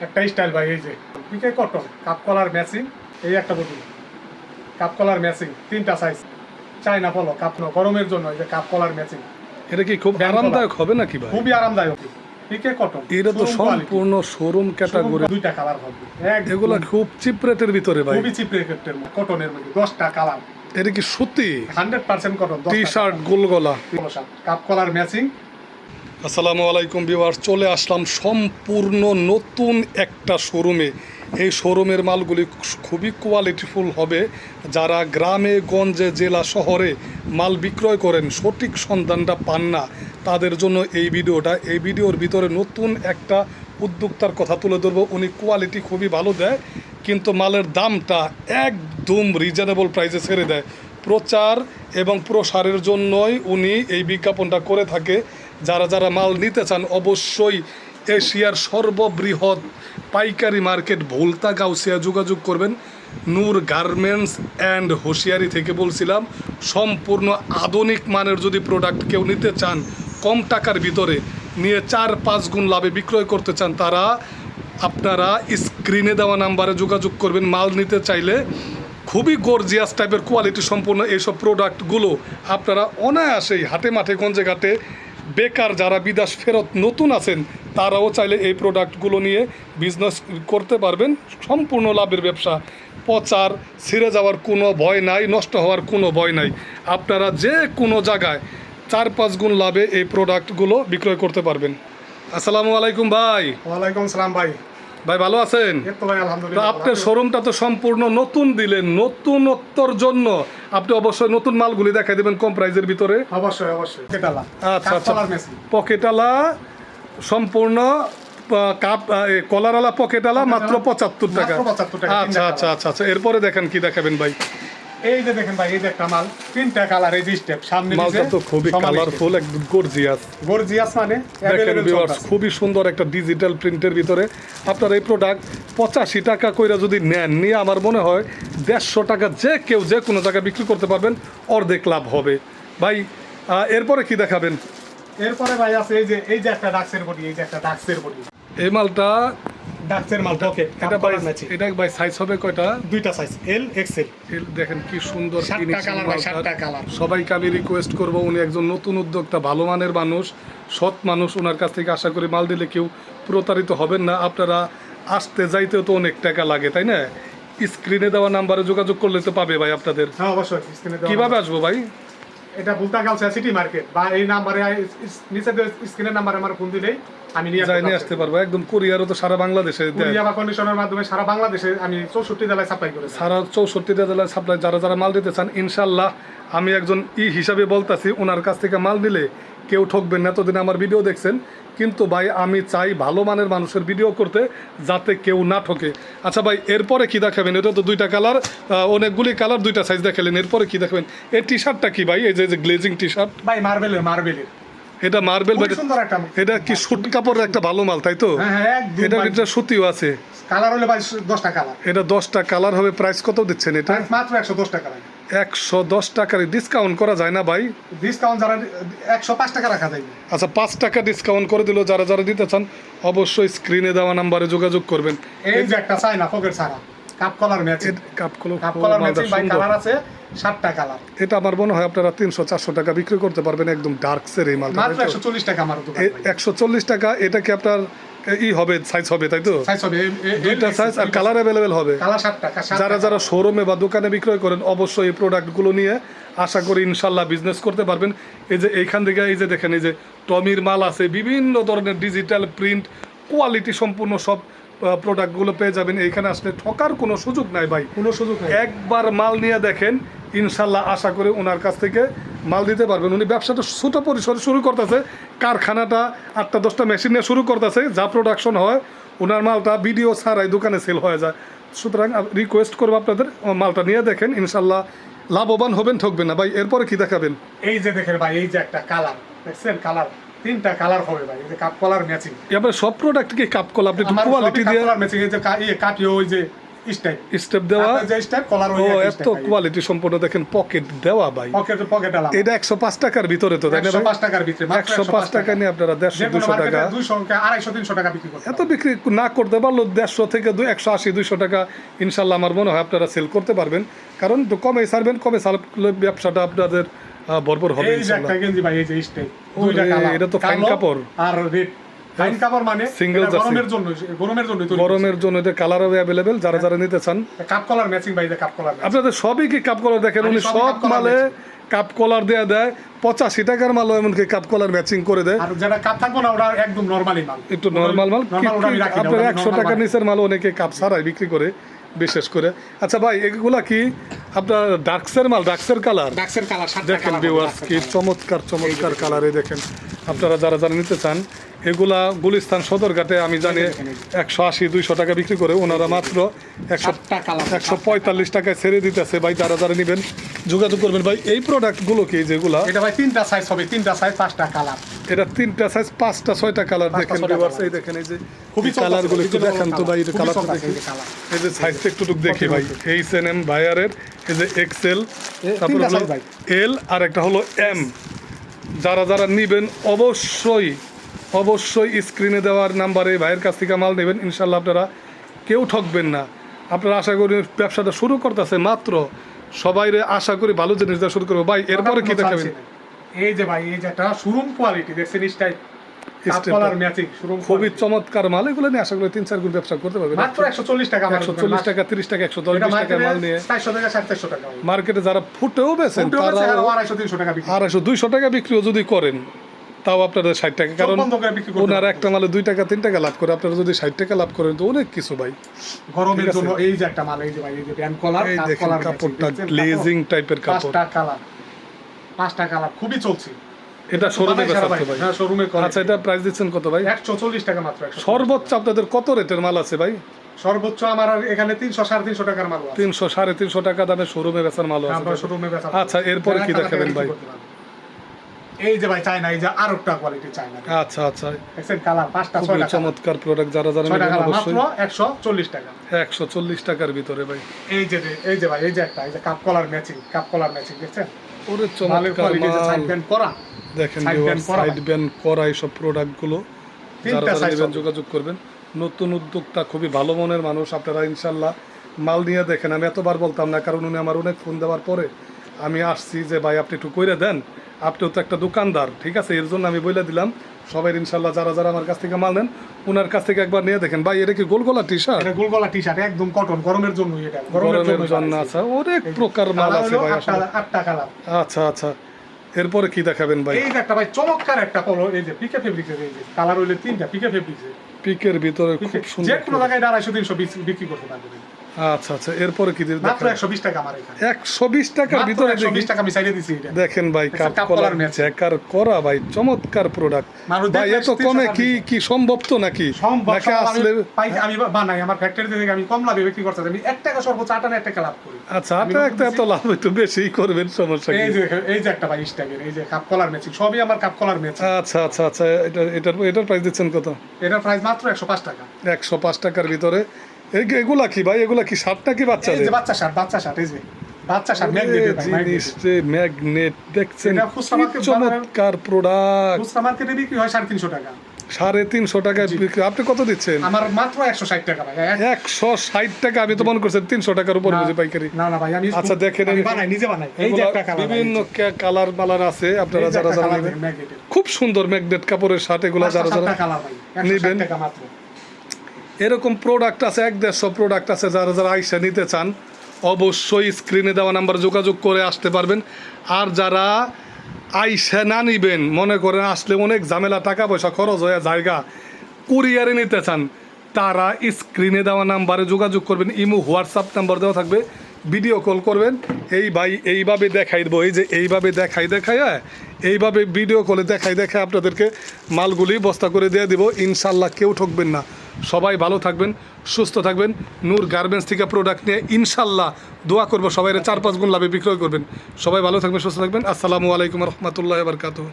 একটা স্টাইল ভাই, এই যে PK cotton cup collar matching, এই একটা বডি কাপ কলার ম্যাচিং, তিনটা সাইজ, চাইনা পলো কাপ গরমের জন্য এই যে কাপ কলার ম্যাচিং। এটা কি খুব আরামদায়ক হবে নাকি ভাই? খুবই আরামদায়ক, পিকে কটন। এটা তো সম্পূর্ণ শোরুম ক্যাটাগরি, দুইটা কালার হবে, এগুলা খুব চিপ রেটের ভিতরে ভাই, খুবই চিপ রেটের কটনের মধ্যে 10টা কালার। এটা কি সুতি 100% কটন, টি শার্ট গোলগলা কাপ কলার ম্যাচিং। আসসালামু আলাইকুম ভিউয়ার্স, চলে আসলাম সম্পূর্ণ নতুন একটা শোরুমে। এই শোরুমের মালগুলি খুবই কোয়ালিটিফুল হবে। যারা গ্রামে গঞ্জে জেলা শহরে মাল বিক্রয় করেন, সঠিক সন্ধানটা পান না, তাদের জন্য এই ভিডিওটা। এই ভিডিওর ভিতরে নতুন একটা উদ্যোক্তার কথা তুলে ধরবো। উনি কোয়ালিটি খুবই ভালো দেয়, কিন্তু মালের দামটা একদম রিজনেবল প্রাইসে ছেড়ে দেয়। প্রচার এবং প্রসারের জন্যই উনি এই বিজ্ঞাপনটা করে থাকে। যারা যারা মাল নিতে চান অবশ্যই এশিয়ার সর্ববৃহৎ পাইকারি মার্কেট ভোলতা গাউসিয়া যোগাযোগ করবেন। নূর গার্মেন্টস অ্যান্ড হোশিয়ারি থেকে বলছিলাম। সম্পূর্ণ আধুনিক মানের যদি প্রোডাক্ট কেউ নিতে চান, কম টাকার ভিতরে নিয়ে 4-5 গুণ লাভে বিক্রয় করতে চান, তারা আপনারা স্ক্রিনে দেওয়া নাম্বারে যোগাযোগ করবেন। মাল নিতে চাইলে খুবই গর্জিয়াস টাইপের কোয়ালিটি সম্পূর্ণ এইসব প্রোডাক্টগুলো আপনারা অনায়াসেই হাটে মাঠে গঞ্জে ঘাটে, বেকার যারা বিদেশ ফেরত নতুন আছেন তারাও চাইলে এই প্রোডাক্টগুলো নিয়ে বিজনেস করতে পারবেন। সম্পূর্ণ লাভের ব্যবসা, প্রচার ছিঁড়ে যাওয়ার কোনো ভয় নাই, নষ্ট হওয়ার কোনো ভয় নাই। আপনারা যে কোনো জায়গায় 4-5 গুণ লাভে এই প্রোডাক্টগুলো বিক্রয় করতে পারবেন। আসসালামু আলাইকুম ভাই। ওয়ালাইকুম সালাম ভাই। ভাই ভালো আছেন? ভাই তো আলহামদুলিল্লাহ। আপনার শোরুমটা তো সম্পূর্ণ নতুন দিলেন, নতুনত্বর জন্য আপনি অবশ্যই নতুন মালগুলি দেখাই দেবেন কম প্রাইজের ভিতরে। অবশ্যই অবশ্যই। পকেটালা, আচ্ছা আচ্ছা, কলার ম্যাচিং, পকেটালা সম্পূর্ণ কাপ কলারওয়ালা পকেটালা মাত্র 75 টাকা। আচ্ছা আচ্ছা আচ্ছা আচ্ছা, এরপরে দেখেন কি দেখাবেন ভাই? এই যে দেখেন ভাই, এই যে একটা মাল, তিনটা কালার, এই যে স্টেপ সামনে মালটা তো খুবই কালারফুল, একদম গর্জিয়াস। গর্জিয়াস মানে দেখেন ভিউয়ার্স, খুবই সুন্দর একটা ডিজিটাল প্রিন্টের ভিতরে আপনার এই প্রোডাক্ট 85 টাকা কইরা যদি নেন, নিয়ে আমার মনে হয় 150 টাকা যে কেউ যে কোনো জায়গায় বিক্রি করতে পারবেন, অর্ধেক লাভ হবে ভাই। এরপরে কি দেখাবেন? এরপরে ভাই আছে এই যে একটা ডাক্সের বডি, এই যে একটা ডাক্সের বডি, এই মালটা ডাক্সের মাল পকেট। এটা ভাই, এটা ভাই সাইজ হবে কয়টা? দুইটা সাইজ, এল এক্সেল। দেখেন কি সুন্দর 7টা কালার ভাই, 7টা কালার। সবাইকে আমি রিকোয়েস্ট করব, উনি একজন নতুন উদ্যোক্তা, ভালো মানের মানুষ, সৎ মানুষ। ওনার কাছ থেকে আশা করি মাল দিলে কেউ প্রতারিত হবেন না। আপনারা আসতে যাইতেও তো অনেক টাকা লাগে, তাই না? স্ক্রিনে দেওয়া নাম্বারে যোগাযোগ করলে তো পাবে ভাই আপনাদের। হ্যাঁ অবশ্যই। কিভাবে আসবো ভাই? এটা ভুলতা গাউসিয়া সিটি মার্কেট, বা এই নাম্বারে নিচে স্ক্রিনের নাম্বারে আমার ফোন দিলেই আমি নিয়ে আসতে পারবো। একদম কুরিয়ারও তো সারা বাংলাদেশে দেয়, কুরিয়ার বা কন্ডিশনের মাধ্যমে সারা বাংলাদেশে আমি 64 জেলায় সাপ্লাই করি। সারা 64টা জেলায় সাপ্লাই। যারা যারা মাল দিতে চান, ইনশাল্লাহ আমি একজন হিসাবে বলতাছি, ওনার কাছ থেকে মাল নিলে কেউ ঠকবেন না। এতদিন আমার ভিডিও দেখছেন, কিন্তু ভাই আমি চাই ভালো মানের মানুষের ভিডিও করতে, যাতে কেউ না ঠকে। আচ্ছা ভাই, এরপরে কি দেখাবেন? এটা তো দুইটা কালার, অনেকগুলি কালার, দুইটা সাইজ দেখালেন। এরপরে কি দেখাবেন? এই টি শার্টটা কি ভাই? এই যে গ্লেজিং টি শার্ট ভাই, মার্বেলের এটা মার্বেল ভাই, সুন্দর একটা। এটা কি সুট কাপড়ের একটা ভালো মাল, তাই তো? হ্যাঁ একদম। এটা সুতিও আছে। কালার হলে ভাই 10টা কালার। এটা 10টা কালার হবে। প্রাইস কত দিচ্ছেন এটা? মাত্র 110 টাকা ভাই। 110 টাকার ডিসকাউন্ট করা যায় না ভাই? ডিসকাউন্ট যারা 105 টাকা রাখা যায়। আচ্ছা, 5 টাকা ডিসকাউন্ট করে দিল। যারা যারা দিতে চান অবশ্যই স্ক্রিনে দেওয়া নাম্বারে যোগাযোগ করবেন। এই যে একটা চাই না পকেট ছাড়া cup collar matching, cup collar matching ভাই, কালার আছে 7টা কালার। এটা আমার মনে হয় আপনারা 300-400 টাকা বিক্রি করতে পারবেন, একদম ডার্কসের এই মাল। মাত্র 140 টাকা আমার দোকানে। 140 টাকা। এটা কি আপনার হবে, সাইজ হবে, তাই তো? সাইজ হবে, দুইটা সাইজ আর কালার अवेलेबल হবে। কালার 7 টাকা। যারা যারা শোরুমে বা দোকানে বিক্রয় করেন অবশ্যই এই প্রোডাক্টগুলো নিয়ে আশা করি ইনশাল্লাহ বিজনেস করতে পারবেন। এই যে এইখান থেকে এই যে দেখেন, এই যে টমির মাল আছে, বিভিন্ন ধরনের ডিজিটাল প্রিন্ট, কোয়ালিটি সম্পূর্ণ সব প্রোডাক্টগুলো পেয়ে যাবেন। এইখানে আসলে ঠকার কোনো সুযোগ নাই ভাই, কোনো সুযোগ নাই। একবার মাল নিয়ে দেখেন, ইনশাল্লাহ আশা করি ওনার কাছ থেকে মাল দিতে পারবেন। উনি ব্যবসাটা ছোট পরিসরে শুরু করতেছে, কারখানাটা 8-10টা মেশিন নিয়ে শুরু করতেছে, যা প্রোডাকশন হয় ওনার মালটা ভিডিও ছাড়াই দোকানে সেল হয়ে যায়। সুতরাং রিকোয়েস্ট করবো আপনাদের মালটা নিয়ে দেখেন, ইনশাল্লাহ লাভবান হবেন, ঠকবেন না ভাই। এরপরে কি দেখাবেন? এই যে দেখেন ভাই, এই যে একটা কালার দেখছেন, কালার 3টা কালার হবে ভাই। এই যে কাপ কলার ম্যাচিং। এবার সব প্রোডাক্ট কি কাপ কলা? আপনি একটু কোয়ালিটি দিয়ে কালার ম্যাচিং। এই যে কাটিও, ওই যে স্টাইল স্টেপ দেওয়া। যে স্টাইল কলার ও এত কোয়ালিটি সম্পূর্ণ দেখেন, পকেট দেওয়া ভাই। পকেট আলাদা। এটা 105 টাকার ভিতরে তো তাই না ভাই? 105 টাকার ভিতরে, মাত্র 105 টাকা নিয়ে আপনারা 150-200 টাকা 200 250 300 টাকা বিক্রি করতে এত বিক্রি না করতে পারলো 150 থেকে 180-200 টাকা ইনশাল্লাহ আমার মনে হয় আপনারা সেল করতে পারবেন, কারণ তো কমে ছাড়বেন, কমে ছাড়লে ব্যবসাটা আপনাদের ভরপুর হবে এই যে ইনশাল্লাহ। একটা গেঞ্জি ভাই, এই যে স্টাইল দুইটা ওরে, কালার, এটা তো ফাইন কাপড় আর রেড। ফাইন কাপড় মানে Single এটা jersey। গরমের জন্য তৈরি। গরমের জন্য এটা কালার অ্যাভেলেবেল, যারা নিতে চান। কাপ কলার ম্যাচিং ভাই, যে কাপ কলার আপনাদের সবই কি কাপ কলার দেখেন, উনি সবই সব cup collar মালে কাপ কলার দেয়া দেয়, 85 টাকার মালও এমনকি কাপ কলার ম্যাচিং করে দেয়। আর যেটা কাপ থাকবো না ওটা একদম নরমালি মাল, একটু নর্মাল মাল। নরমাল ওটা আমি রাখি না, আপনার ওটা 100 টাকার নিচের মাল অনেকে কাপ ছাড়াই বিক্রি করে বিশেষ করে। আচ্ছা ভাই, এগুলা কি আপনার ডার্কসের মাল, ডার্কসের কালার? ডাক্সের কালার, দেখেন ভিউয়ার্স কি চমৎকার চমৎকার কালারে দেখেন। আপনারা যারা নিতে চান এগুলা গুলিস্তান সদরঘাটে আমি জানি 180-200 টাকা বিক্রি করে, ওনারা মাত্র 145 টাকায় ছেড়ে দিতেছে ভাই। যারা নেবেন যোগাযোগ করবেন ভাই। এই প্রোডাক্টগুলো কি যেগুলা, এটা ভাই তিনটা সাইজ হবে, তিনটা সাইজ 5টা কালার। এটা 3টা সাইজ 5টা 6টা কালার দেখেন ভিউয়ার্স। এই দেখেন এই যে খুবই কালারগুলো একটু দেখান তো ভাই, এটা কালারটা দেখি। এই যে সাইজটা একটু দেখি ভাই, H&M বায়ারের এই যে এক্সেল, তারপর হলো এল, আর একটা হলো এম। যারা নিবেন অবশ্যই স্ক্রিনে দেওয়ার নাম্বারে ভাইয়ের কাছ থেকে মাল নেবেন, ইনশাল্লাহ আপনারা কেউ ঠকবেন না। আপনারা আশা করি ব্যবসাটা শুরু করতেছে মাত্র, সবাই আশা করি ভালো জিনিস দিয়ে শুরু করবো ভাই। এরপরে কি দেখাবেন? এই যে ভাই, এই যে একটা শোরুম কোয়ালিটি দেখছেন, style cup collar matching showroom, খুবই চমৎকার মাল। এগুলো নিয়ে আশা করি 3-4 গুণ ব্যবসা করতে পারবেন। মাত্র 140 টাকা, 140 টাকা, 30 টাকা, 110 টাকা মাল নিয়ে 400 টাকা 450 টাকা মার্কেটে যারা ফুটেও বেছেন তারা 250-300 টাকা বিক্রি, 250-200 টাকা বিক্রিও যদি করেন তাও আপনাদের 60 টাকা, কারণ ওনারা একটা মালে 2 টাকা 3 টাকা লাভ করে, আপনারা যদি 60 টাকা লাভ করেন তো অনেক কিছু ভাই গরমের জন্য। এই যে একটা মাল, এই যে ভাই, এই যে ব্যান্ড কলার, এই কাপ দেখেন কলার কাপড়টা গ্লেজিং টাইপের কাপড়, 5টা কালার খুবই চলছে। এটা শোরুমে বেচা তো ভাই। হ্যাঁ শোরুমে করে। আচ্ছা, এটা প্রাইস দিচ্ছেন কত ভাই? 140 টাকা মাত্র। সর্বোচ্চ আপনাদের কত রেটের মাল আছে ভাই? সর্বোচ্চ আমার এখানে 300-350 টাকার মাল আছে। 300-350 টাকা দামে শোরুমে বেচার মাল আছে। আমরা শোরুমে বেচা। আচ্ছা, এরপরে কি দেখাবেন ভাই? এই যে ভাই চায়না, এই যে আরেকটা কোয়ালিটি চায়না। আচ্ছা দেখছেন কালার 5টা 6টা চমৎকার প্রোডাক্ট, যারা নেবেন অবশ্যই মাত্র 140 টাকা। 140 টাকার ভিতরে ভাই। এই যে ভাই, এই যে একটা, এই যে কাপ কলার ম্যাচিং দেখছেন, ওরে চমৎকার মাল। সাইড ব্যান্ড করা দেখেন সাইড ব্যান্ড করা এইসব প্রোডাক্টগুলো, যারা নেবেন যোগাযোগ করবেন। নতুন উদ্যোক্তা, খুবই ভালো মনের মানুষ, আপনারা ইনশাল্লাহ মাল নিয়ে দেখেন। আমি এতবার বলতাম না, কারণ উনি আমার অনেক ফোন দেওয়ার পরে আমি আসছি যে ভাই আপনি একটু কইরা দেন, আপনিও তো একটা দোকানদার, ঠিক আছে, এর জন্য আমি বলে দিলাম সবাই ইনশাল্লাহ যারা আমার কাছ থেকে মাল নেন ওনার কাছ থেকে একবার নিয়ে দেখেন। ভাই এটা কি গোলগলা টি শার্ট? এটা গোলগলা টি শার্ট, একদম কটন, গরমের জন্য। এটা গরমের জন্য আছে, অনেক প্রকার মাল আছে ভাই আসলে। 8টা কালার। আচ্ছা, এরপরে কি দেখাবেন ভাই? এই যে একটা ভাই চমৎকার একটা পলো, এই যে পিকে ফেব্রিক্সের, এই যে কালার হইলে 3টা পিকে ফেব্রিক্সের, পিকের ভিতরে খুব সুন্দর, যে কোনো জায়গায় 250-300 বিক্রি করতে পারবেন। আচ্ছা, এরপরে কি দিবেন? মাত্র 120 টাকা আমার এখানে। 120 টাকার ভিতরে 120 টাকা আমি চাইলে দিছি। এটা দেখেন ভাই, কাপ কলার জ্যাকার করা ভাই, চমৎকার প্রোডাক্ট ভাই। এত কমে কি সম্ভব তো নাকি? নাকি আসলে আমি বানাই আমার ফ্যাক্টরিতে থেকে, আমি কম লাভে বিক্রি করতে, আমি 1 টাকা সর্বোচ্চ 8 আনা 1 টাকা লাভ করি। আচ্ছা, একটা এত লাভ একটু বেশি করবেন, সমস্যা কি? এই যে একটা ভাই স্টাইলের, এই যে কাপ কলার ম্যাচিং, সবই আমার কাপ কলার ম্যাচিং। আচ্ছা, এটার প্রাইস দিচ্ছেন কত? এটার প্রাইস মাত্র 105 টাকা। 105 টাকার ভিতরে। এগুলা কি ভাই? এগুলা কি শার্ট নাকি বাচ্চা? এই যে বাচ্চা শার্ট, এই যে বাচ্চা শার্ট ম্যাগনেট ভাই, ম্যাগনেট দেখছেন, চমৎকার প্রোডাক্ট। খুচরা মার্কেটে বিক্রি হয় 350 টাকা। 350 টাকায় বিক্রি, আপনি কত দিচ্ছেন? আমার মাত্র 160 টাকা ভাই। 160 টাকা? আমি তো মনে করছেন 300 টাকার উপর বুঝি পাইকারি। না ভাই, আমি আচ্ছা দেখেন, আমি বানাই, নিজে বানাই। এই যে একটা কালার, বিভিন্ন কালার মালার আছে, আপনারা যারা নেবেন খুব সুন্দর ম্যাগনেট কাপড়ের শার্ট, এগুলো যারা নেবেন মাত্র। এরকম প্রোডাক্ট আছে 150 প্রোডাক্ট আছে, যারা আইসা নিতে চান অবশ্যই স্ক্রিনে দেওয়া নাম্বার যোগাযোগ করে আসতে পারবেন। আর যারা আইসা না নিবেন, মনে করেন আসলে অনেক ঝামেলা, টাকা পয়সা খরচ হয়ে জায়গা, কুরিয়ারে নিতে চান, তারা স্ক্রিনে দেওয়া নাম্বারে যোগাযোগ করবেন। ইমো হোয়াটসঅ্যাপ নাম্বার দেওয়া থাকবে, ভিডিও কল করবেন। এই ভাই এইভাবে দেখাই দেবো, এই যে এইভাবে দেখাই এইভাবে ভিডিও কলে দেখাই আপনাদেরকে মালগুলি বস্তা করে দিয়ে দিব। ইনশাল্লাহ কেউ ঠকবেন না। সবাই ভালো থাকবেন, সুস্থ থাকবেন। নূর গার্মেন্টস থেকে প্রোডাক্ট নিয়ে ইনশাল্লাহ দোয়া করবো সবাই 4-5 গুণ লাভে বিক্রয় করবেন। সবাই ভালো থাকবেন, সুস্থ থাকবেন। আসসালামু আলাইকুম রহমতুল্লাহ বারকাতুহু।